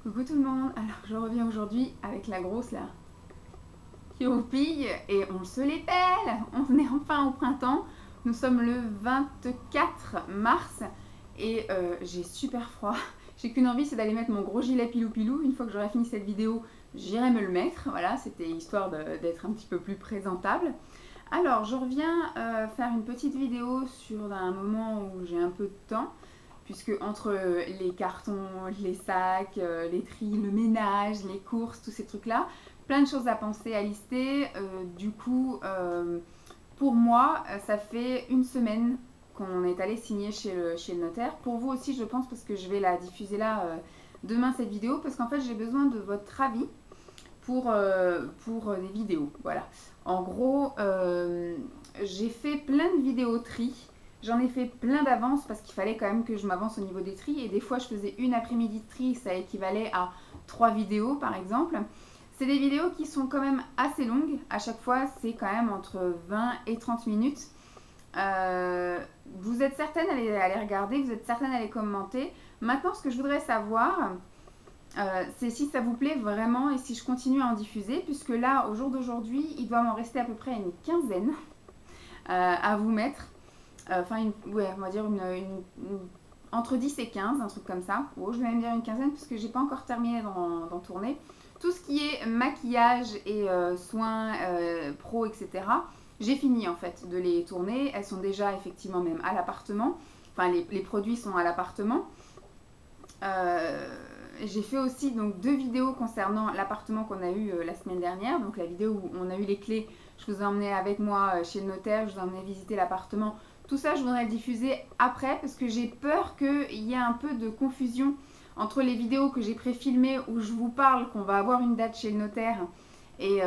Coucou tout le monde, alors je reviens aujourd'hui avec la grosse là qui roupille et on se les pèle. On est enfin au printemps, nous sommes le 24 mars et j'ai super froid. J'ai qu'une envie, c'est d'aller mettre mon gros gilet pilou pilou. Une fois que j'aurai fini cette vidéo, j'irai me le mettre. Voilà, c'était histoire d'être un petit peu plus présentable. Alors je reviens faire une petite vidéo sur un moment où j'ai un peu de temps, puisque entre les cartons, les sacs, les tris, le ménage, les courses, tous ces trucs-là, plein de choses à penser, à lister. Du coup, pour moi, ça fait une semaine qu'on est allé signer chez le notaire. Pour vous aussi, je pense, parce que je vais la diffuser là demain, cette vidéo, parce qu'en fait, j'ai besoin de votre avis pour des vidéos. Voilà. En gros, j'ai fait plein de vidéos tri. J'en ai fait plein d'avance parce qu'il fallait quand même que je m'avance au niveau des tri. Et des fois, je faisais une après-midi de tri, ça équivalait à 3 vidéos par exemple. C'est des vidéos qui sont quand même assez longues. À chaque fois, c'est quand même entre 20 et 30 minutes. Vous êtes certaine à les regarder, vous êtes certaine à les commenter. Maintenant, ce que je voudrais savoir, c'est si ça vous plaît vraiment et si je continue à en diffuser, puisque là, au jour d'aujourd'hui, il doit m'en rester à peu près une quinzaine à vous mettre. Enfin, ouais, on va dire entre 10 et 15, un truc comme ça. Oh, je vais même dire une quinzaine, puisque j'ai pas encore terminé d'en tourner. Tout ce qui est maquillage et soins pro, etc., j'ai fini en fait de les tourner. Elles sont déjà effectivement même à l'appartement. Enfin, les produits sont à l'appartement. J'ai fait aussi donc 2 vidéos concernant l'appartement qu'on a eu la semaine dernière. Donc la vidéo où on a eu les clés, je vous ai emmené avec moi chez le notaire, je vous ai emmené visiter l'appartement. Tout ça, je voudrais le diffuser après parce que j'ai peur qu'il y ait un peu de confusion entre les vidéos que j'ai pré-filmées où je vous parle qu'on va avoir une date chez le notaire et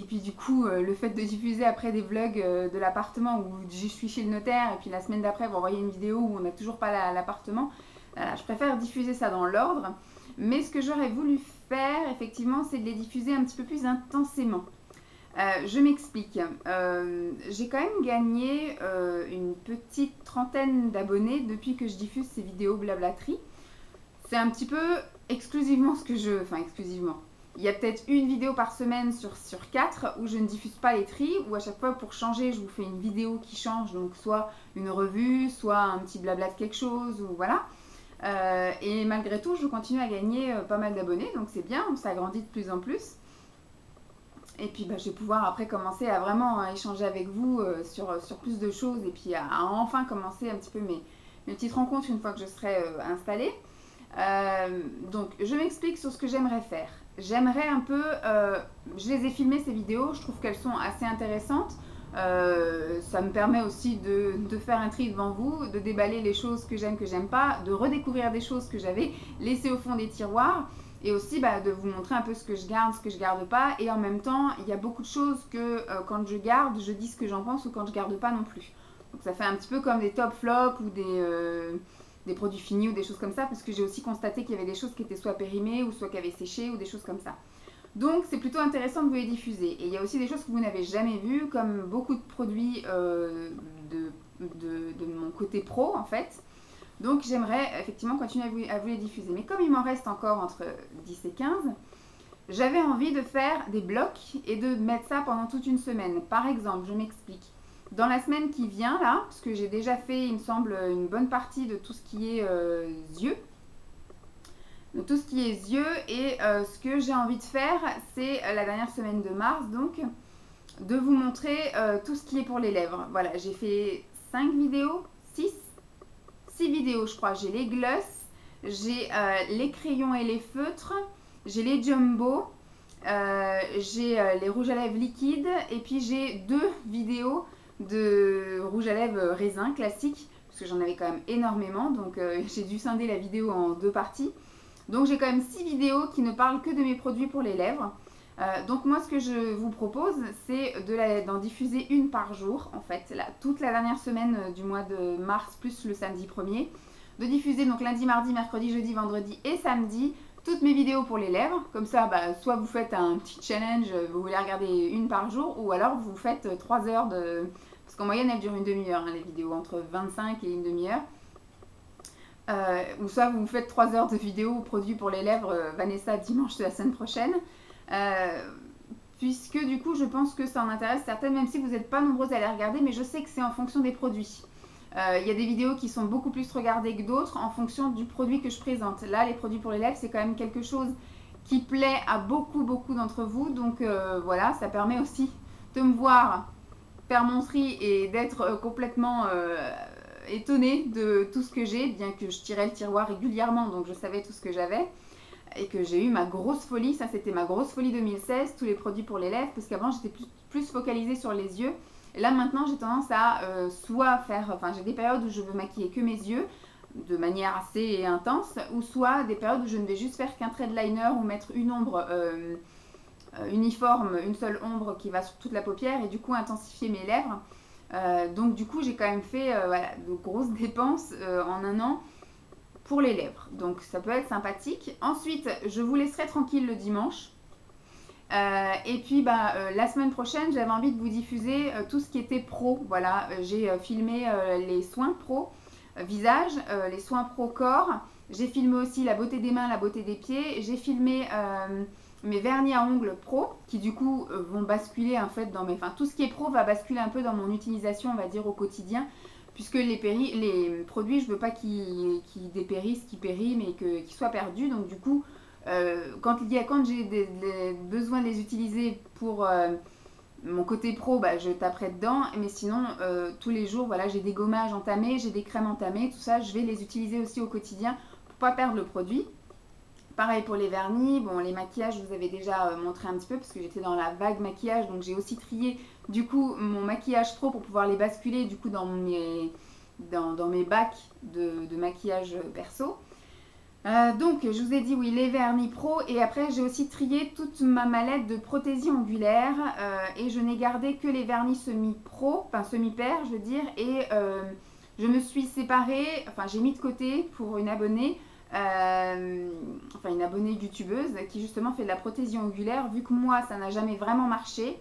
puis du coup le fait de diffuser après des vlogs de l'appartement où je suis chez le notaire et puis la semaine d'après vous envoyez une vidéo où on n'a toujours pas l'appartement. Voilà, je préfère diffuser ça dans l'ordre. Mais ce que j'aurais voulu faire, effectivement, c'est de les diffuser un petit peu plus intensément. Je m'explique. J'ai quand même gagné une petite trentaine d'abonnés depuis que je diffuse ces vidéos blablaterie. C'est un petit peu exclusivement ce que je... Enfin, exclusivement. Il y a peut-être une vidéo par semaine sur 4 où je ne diffuse pas les tris, où à chaque fois pour changer, je vous fais une vidéo qui change, donc soit une revue, soit un petit blabla de quelque chose, ou voilà. Et malgré tout, je continue à gagner pas mal d'abonnés, donc c'est bien, on s'agrandit de plus en plus. Et puis je vais pouvoir après commencer à vraiment échanger avec vous sur plus de choses et puis à enfin commencer un petit peu mes petites rencontres une fois que je serai installée. Donc je m'explique sur ce que j'aimerais faire. J'aimerais un peu, je les ai filmées ces vidéos, je trouve qu'elles sont assez intéressantes. Ça me permet aussi de faire un tri devant vous, de déballer les choses que j'aime pas, de redécouvrir des choses que j'avais laissées au fond des tiroirs et aussi de vous montrer un peu ce que je garde pas, et en même temps il y a beaucoup de choses que quand je garde, je dis ce que j'en pense, ou quand je garde pas non plus. Donc ça fait un petit peu comme des top flops ou des produits finis ou des choses comme ça, parce que j'ai aussi constaté qu'il y avait des choses qui étaient soit périmées ou soit qui avaient séché ou des choses comme ça. Donc c'est plutôt intéressant de vous les diffuser. Et il y a aussi des choses que vous n'avez jamais vues, comme beaucoup de produits de mon côté pro en fait. Donc j'aimerais effectivement continuer à vous les diffuser. Mais comme il m'en reste encore entre 10 et 15, j'avais envie de faire des blocs et de mettre ça pendant toute une semaine. Par exemple, je m'explique. Dans la semaine qui vient là, parce que j'ai déjà fait, il me semble, une bonne partie de tout ce qui est yeux. Donc tout ce qui est yeux, et ce que j'ai envie de faire, c'est la dernière semaine de mars, donc de vous montrer tout ce qui est pour les lèvres. Voilà, j'ai fait 5 vidéos, 6 vidéos je crois. J'ai les gloss, j'ai les crayons et les feutres, j'ai les jumbo, j'ai les rouges à lèvres liquides, et puis j'ai 2 vidéos de rouge à lèvres raisin classique, parce que j'en avais quand même énormément, donc j'ai dû scinder la vidéo en 2 parties. Donc j'ai quand même 6 vidéos qui ne parlent que de mes produits pour les lèvres. Donc moi ce que je vous propose, c'est d'en diffuser une par jour en fait, toute la dernière semaine du mois de mars plus le samedi 1er. De diffuser donc lundi, mardi, mercredi, jeudi, vendredi et samedi toutes mes vidéos pour les lèvres. Comme ça, soit vous faites un petit challenge, vous voulez regarder une par jour, ou alors vous faites 3 heures de... Parce qu'en moyenne elles durent une demi-heure, hein, les vidéos, entre 25 et une demi-heure. ou soit vous faites 3 heures de vidéo produits pour les lèvres Vanessa dimanche de la semaine prochaine. Puisque du coup je pense que ça en intéresse certaines, même si vous n'êtes pas nombreuses à les regarder, mais je sais que c'est en fonction des produits. Il y a des vidéos qui sont beaucoup plus regardées que d'autres en fonction du produit que je présente. Là, les produits pour les lèvres, c'est quand même quelque chose qui plaît à beaucoup d'entre vous. Donc voilà, ça permet aussi de me voir faire mon tri et d'être complètement étonnée de tout ce que j'ai, bien que je tirais le tiroir régulièrement, donc je savais tout ce que j'avais. Et que j'ai eu ma grosse folie, ça c'était ma grosse folie 2016, tous les produits pour les lèvres, parce qu'avant j'étais plus focalisée sur les yeux. Et là maintenant j'ai tendance à soit faire, enfin j'ai des périodes où je veux maquiller que mes yeux, de manière assez intense, ou soit des périodes où je ne vais juste faire qu'un trait de liner ou mettre une ombre uniforme, une seule ombre qui va sur toute la paupière et du coup intensifier mes lèvres. Donc du coup j'ai quand même fait voilà, de grosses dépenses en un an pour les lèvres, donc ça peut être sympathique. Ensuite je vous laisserai tranquille le dimanche et puis la semaine prochaine j'avais envie de vous diffuser tout ce qui était pro. Voilà, j'ai filmé les soins pro visage, les soins pro corps, j'ai filmé aussi la beauté des mains, la beauté des pieds, j'ai filmé mes vernis à ongles pro qui du coup vont basculer en fait dans mes... Enfin tout ce qui est pro va basculer un peu dans mon utilisation on va dire au quotidien, puisque les produits je veux pas qu'ils dépérissent, qu'ils périment et qu'ils soient perdus. Donc du coup quand j'ai besoin de les utiliser pour mon côté pro, je taperai dedans, mais sinon tous les jours voilà, j'ai des gommages entamés, j'ai des crèmes entamées, tout ça je vais les utiliser aussi au quotidien pour pas perdre le produit. Pareil pour les vernis, bon les maquillages je vous avais déjà montré un petit peu parce que j'étais dans la vague maquillage, donc j'ai aussi trié du coup mon maquillage pro pour pouvoir les basculer du coup dans mes bacs de maquillage perso. Donc je vous ai dit oui les vernis pro, et après j'ai aussi trié toute ma mallette de prothésie angulaire et je n'ai gardé que les vernis semi-pro, enfin semi-pair je veux dire, et je me suis séparée, enfin j'ai mis de côté pour une abonnée, enfin une abonnée youtubeuse qui justement fait de la prothésie angulaire. Vu que moi ça n'a jamais vraiment marché,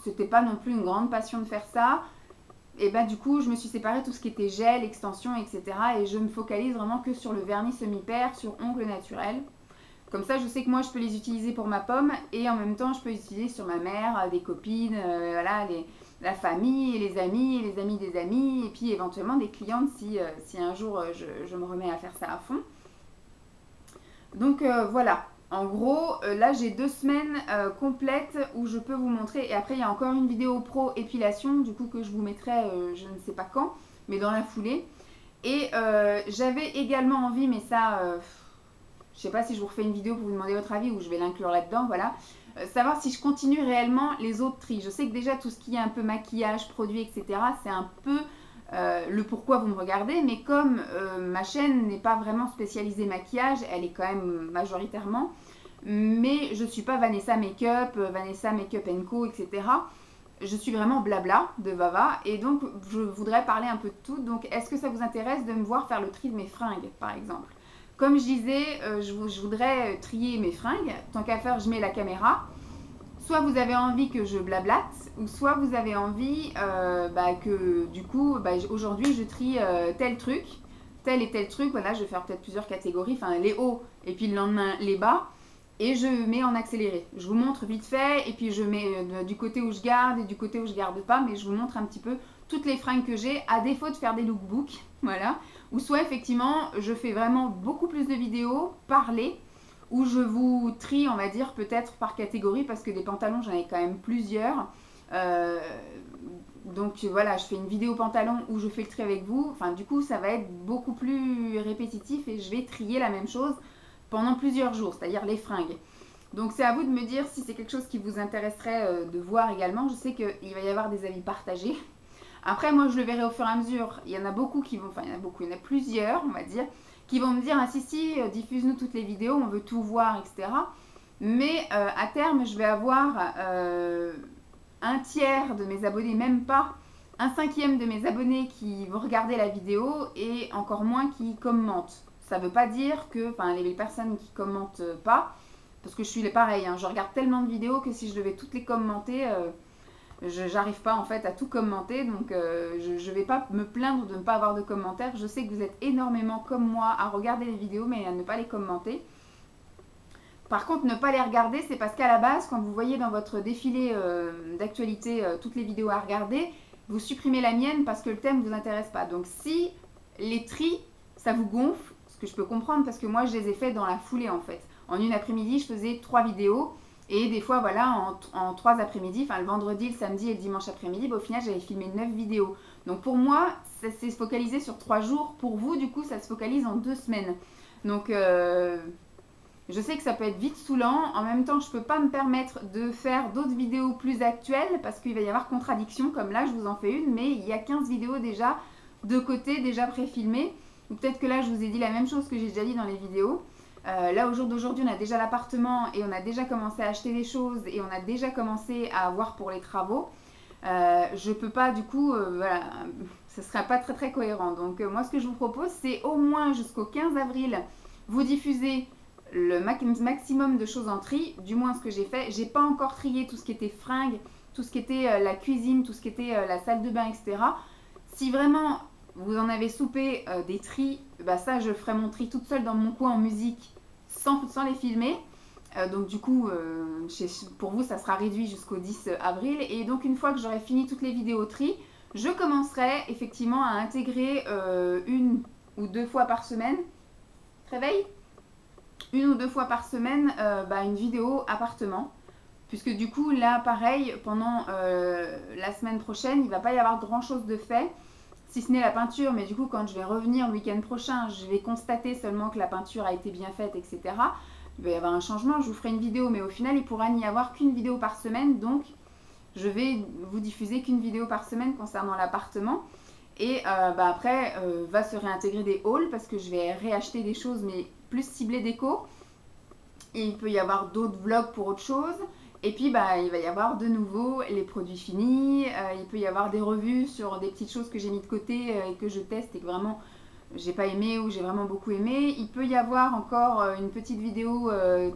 c'était pas non plus une grande passion de faire ça, et du coup je me suis séparée tout ce qui était gel, extension, etc. et je me focalise vraiment que sur le vernis semi-pair sur ongles naturels. Comme ça je sais que moi je peux les utiliser pour ma pomme et en même temps je peux les utiliser sur ma mère, des copines, voilà, la famille, et les amis des amis, et puis éventuellement des clientes si un jour je me remets à faire ça à fond. Donc voilà, en gros là j'ai 2 semaines complètes où je peux vous montrer, et après il y a encore une vidéo pro épilation du coup que je vous mettrai je ne sais pas quand, mais dans la foulée. Et j'avais également envie, mais ça je sais pas si je vous refais une vidéo pour vous demander votre avis ou je vais l'inclure là-dedans, voilà. Savoir si je continue réellement les autres tris. Je sais que déjà tout ce qui est un peu maquillage, produits, etc. c'est un peu le pourquoi vous me regardez, mais comme ma chaîne n'est pas vraiment spécialisée maquillage, elle est quand même majoritairement, mais je suis pas Vanessa Makeup, Vanessa Makeup & Co, etc. Je suis vraiment blabla de Vava, et donc je voudrais parler un peu de tout. Donc est-ce que ça vous intéresse de me voir faire le tri de mes fringues par exemple? Comme je disais, je voudrais trier mes fringues. Tant qu'à faire, je mets la caméra. Soit vous avez envie que je blablate, ou soit vous avez envie que du coup, aujourd'hui je trie tel truc, tel et tel truc. Voilà, je vais faire peut-être plusieurs catégories, enfin les hauts et puis le lendemain les bas. Et je mets en accéléré. Je vous montre vite fait, et puis je mets du côté où je garde et du côté où je garde pas, mais je vous montre un petit peu toutes les fringues que j'ai, à défaut de faire des lookbooks, voilà. Ou soit effectivement, je fais vraiment beaucoup plus de vidéos parlées, où je vous trie, on va dire, peut-être par catégorie, parce que des pantalons, j'en ai quand même plusieurs. Donc voilà, je fais une vidéo pantalon où je fais le tri avec vous. Enfin, du coup, ça va être beaucoup plus répétitif et je vais trier la même chose pendant plusieurs jours, c'est-à-dire les fringues. Donc c'est à vous de me dire si c'est quelque chose qui vous intéresserait de voir également. Je sais qu'il va y avoir des avis partagés. Après, moi, je le verrai au fur et à mesure. Il y en a beaucoup qui vont, enfin, il y en a plusieurs, on va dire, qui vont me dire, ah si, diffuse-nous toutes les vidéos, on veut tout voir, etc. Mais à terme, je vais avoir un tiers de mes abonnés, même pas, un cinquième de mes abonnés qui vont regarder la vidéo et encore moins qui commentent. Ça ne veut pas dire que, enfin, les personnes qui commentent pas, parce que je suis pareil, hein, je regarde tellement de vidéos que si je devais toutes les commenter, j'arrive pas en fait à tout commenter, donc je vais pas me plaindre de ne pas avoir de commentaires. Je sais que vous êtes énormément comme moi à regarder les vidéos mais à ne pas les commenter. Par contre, ne pas les regarder, c'est parce qu'à la base, quand vous voyez dans votre défilé d'actualité toutes les vidéos à regarder, vous supprimez la mienne parce que le thème ne vous intéresse pas. Donc si les tris, ça vous gonfle, ce que je peux comprendre parce que moi je les ai fait dans la foulée en fait. En une après-midi, je faisais 3 vidéos et des fois voilà en 3 après-midi, enfin le vendredi, le samedi et le dimanche après-midi, au final j'avais filmé 9 vidéos. Donc pour moi, ça s'est focalisé sur 3 jours. Pour vous, du coup, ça se focalise en 2 semaines. Donc je sais que ça peut être vite saoulant. En même temps, je ne peux pas me permettre de faire d'autres vidéos plus actuelles parce qu'il va y avoir contradiction. Comme là, je vous en fais une, mais il y a 15 vidéos déjà de côté, déjà pré-filmées. Ou peut-être que là, je vous ai dit la même chose que j'ai déjà dit dans les vidéos. Là, au jour d'aujourd'hui, on a déjà l'appartement et on a déjà commencé à acheter des choses et on a déjà commencé à voir pour les travaux. Je peux pas, du coup, voilà, ce ne sera pas très très cohérent. Donc, moi, ce que je vous propose, c'est au moins jusqu'au 15 avril, vous diffusez le maximum de choses en tri, du moins ce que j'ai fait. J'ai pas encore trié tout ce qui était fringues, tout ce qui était la cuisine, tout ce qui était la salle de bain, etc. Si vraiment vous en avez soupé des tris, bah ça je ferai mon tri toute seule dans mon coin en musique sans les filmer. Donc du coup, pour vous ça sera réduit jusqu'au 10 avril. Et donc une fois que j'aurai fini toutes les vidéos tri, je commencerai effectivement à intégrer 1 ou 2 fois par semaine. Réveil 1 ou 2 fois par semaine une vidéo appartement, puisque du coup là pareil pendant la semaine prochaine il ne va pas y avoir grand chose de fait si ce n'est la peinture, mais du coup quand je vais revenir le week-end prochain je vais constater seulement que la peinture a été bien faite, etc. Il va y avoir un changement, je vous ferai une vidéo, mais au final il pourra n'y avoir qu'une vidéo par semaine, donc je vais vous diffuser qu'une vidéo par semaine concernant l'appartement. Et après va se réintégrer des hauls parce que je vais réacheter des choses mais plus ciblées déco. Et il peut y avoir d'autres vlogs pour autre chose. Et puis il va y avoir de nouveau les produits finis. Il peut y avoir des revues sur des petites choses que j'ai mis de côté et que je teste et que vraiment j'ai pas aimé ou j'ai vraiment beaucoup aimé. Il peut y avoir encore une petite vidéo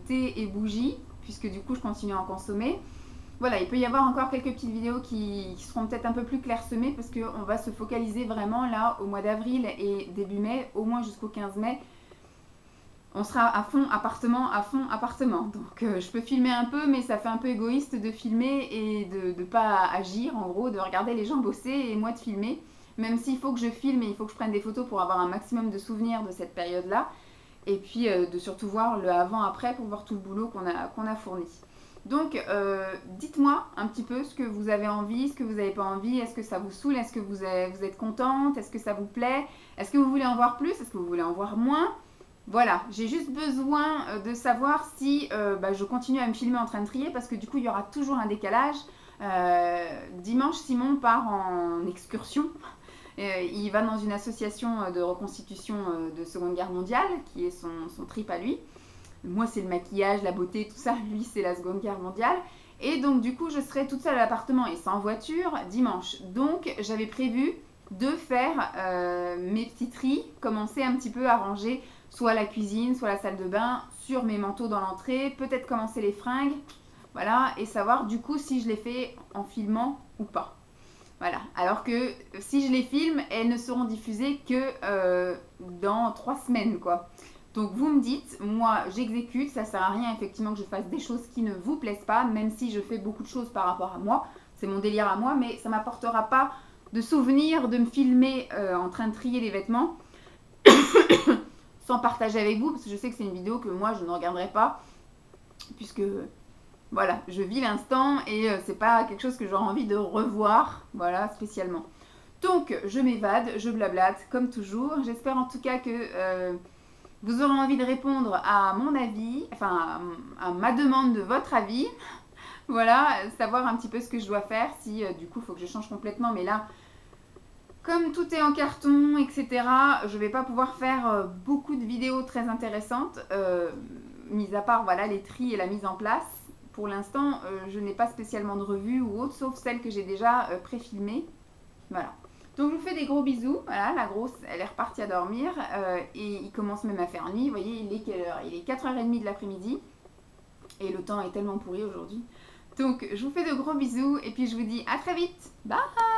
thé et bougies, puisque du coup je continue à en consommer. Voilà, il peut y avoir encore quelques petites vidéos qui seront peut-être un peu plus clairsemées parce qu'on va se focaliser vraiment là au mois d'avril et début mai, au moins jusqu'au 15 mai. On sera à fond appartement, à fond appartement. Donc je peux filmer un peu, mais ça fait un peu égoïste de filmer et de ne pas agir, en gros, de regarder les gens bosser et moi de filmer. Même s'il faut que je filme et il faut que je prenne des photos pour avoir un maximum de souvenirs de cette période-là. Et puis de surtout voir le avant-après pour voir tout le boulot qu'on a fourni. Donc, dites-moi un petit peu ce que vous avez envie, ce que vous n'avez pas envie. Est-ce que ça vous saoule? Est-ce que vous êtes contente? Est-ce que ça vous plaît? Est-ce que vous voulez en voir plus? Est-ce que vous voulez en voir moins? Voilà, j'ai juste besoin de savoir si je continue à me filmer en train de trier parce que du coup, il y aura toujours un décalage. Dimanche, Simon part en excursion. Il va dans une association de reconstitution de Seconde Guerre mondiale, qui est son trip à lui. Moi, c'est le maquillage, la beauté, tout ça. Lui, c'est la Seconde Guerre mondiale. Et donc, du coup, je serai toute seule à l'appartement et sans voiture dimanche. Donc, j'avais prévu de faire mes petits tris, commencer un petit peu à ranger soit la cuisine, soit la salle de bain, sur mes manteaux dans l'entrée, peut-être commencer les fringues, voilà, et savoir du coup si je les fais en filmant ou pas. Voilà, alors que si je les filme, elles ne seront diffusées que dans 3 semaines, quoi. Donc vous me dites, moi j'exécute, ça sert à rien effectivement que je fasse des choses qui ne vous plaisent pas, même si je fais beaucoup de choses par rapport à moi, c'est mon délire à moi, mais ça ne m'apportera pas de souvenir de me filmer en train de trier les vêtements sans partager avec vous, parce que je sais que c'est une vidéo que moi je ne regarderai pas, puisque voilà, je vis l'instant et c'est pas quelque chose que j'aurais envie de revoir, voilà, spécialement. Donc je m'évade, je blablate comme toujours. J'espère en tout cas que vous aurez envie de répondre à mon avis, enfin à ma demande de votre avis. Voilà, savoir un petit peu ce que je dois faire, si du coup il faut que je change complètement, mais là, comme tout est en carton, etc., je ne vais pas pouvoir faire beaucoup de vidéos très intéressantes, mis à part voilà, les tris et la mise en place. Pour l'instant, je n'ai pas spécialement de revue ou autre, sauf celles que j'ai déjà préfilmées. Voilà. Donc je vous fais des gros bisous. Voilà, la grosse, elle est repartie à dormir et il commence même à faire nuit. Vous voyez, il est quelle heure? Il est 4h30 de l'après-midi et le temps est tellement pourri aujourd'hui. Donc je vous fais de gros bisous et puis je vous dis à très vite. Bye!